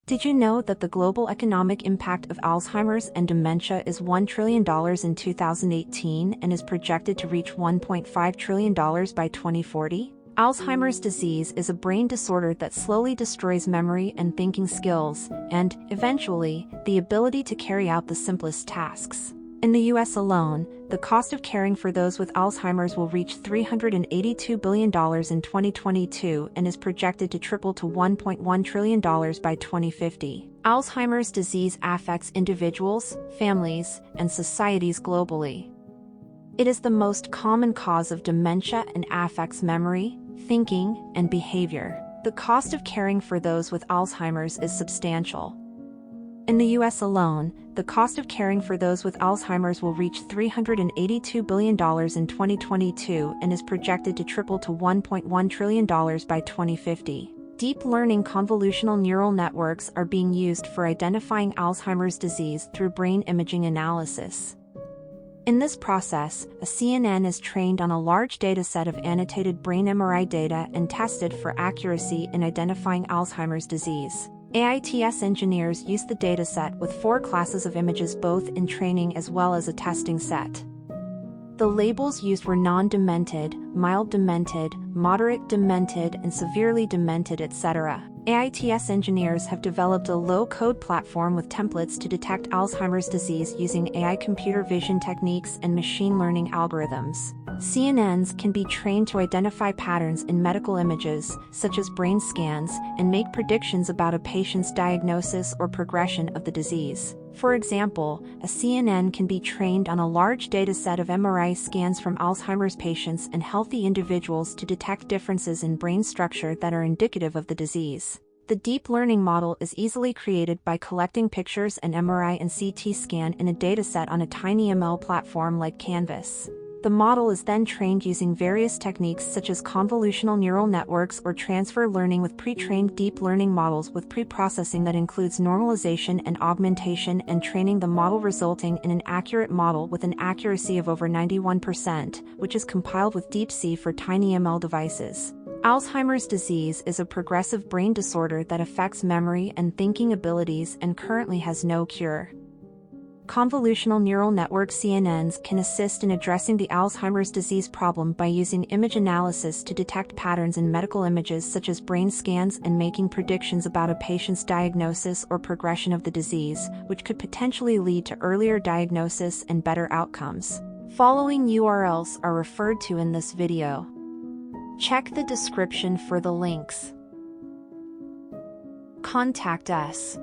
Did you know that the global economic impact of Alzheimer's and dementia is $1 trillion in 2018 and is projected to reach $1.5 trillion by 2040? Alzheimer's disease is a brain disorder that slowly destroys memory and thinking skills, and, eventually, the ability to carry out the simplest tasks. In the US alone, the cost of caring for those with Alzheimer's will reach $382 billion in 2022 and is projected to triple to $1.1 trillion by 2050. Alzheimer's disease affects individuals, families, and societies globally. It is the most common cause of dementia and affects memory, thinking, and behavior. The cost of caring for those with Alzheimer's is substantial. In the US alone, the cost of caring for those with Alzheimer's will reach $382 billion in 2022 and is projected to triple to $1.1 trillion by 2050. Deep learning convolutional neural networks are being used for identifying Alzheimer's disease through brain imaging analysis. In this process, a CNN is trained on a large dataset of annotated brain MRI data and tested for accuracy in identifying Alzheimer's disease. AITS engineers use the dataset with 4 classes of images both in training as well as a testing set. The labels used were non-demented, mild demented, moderate demented, and severely demented, etc. AITS engineers have developed a low-code platform with templates to detect Alzheimer's disease using AI computer vision techniques and machine learning algorithms. CNNs can be trained to identify patterns in medical images, such as brain scans, and make predictions about a patient's diagnosis or progression of the disease. For example, a CNN can be trained on a large dataset of MRI scans from Alzheimer's patients and healthy individuals to detect differences in brain structure that are indicative of the disease. The deep learning model is easily created by collecting pictures and MRI and CT scan in a dataset on a TinyML platform like cAInvas. The model is then trained using various techniques such as convolutional neural networks or transfer learning with pre-trained deep learning models with pre-processing that includes normalization and augmentation and training the model, resulting in an accurate model with an accuracy of over 91%, which is compiled with deepC for TinyML devices. Alzheimer's disease is a progressive brain disorder that affects memory and thinking abilities and currently has no cure. Convolutional neural network CNNs can assist in addressing the Alzheimer's disease problem by using image analysis to detect patterns in medical images such as brain scans and making predictions about a patient's diagnosis or progression of the disease, which could potentially lead to earlier diagnosis and better outcomes. Following URLs are referred to in this video. Check the description for the links. Contact us.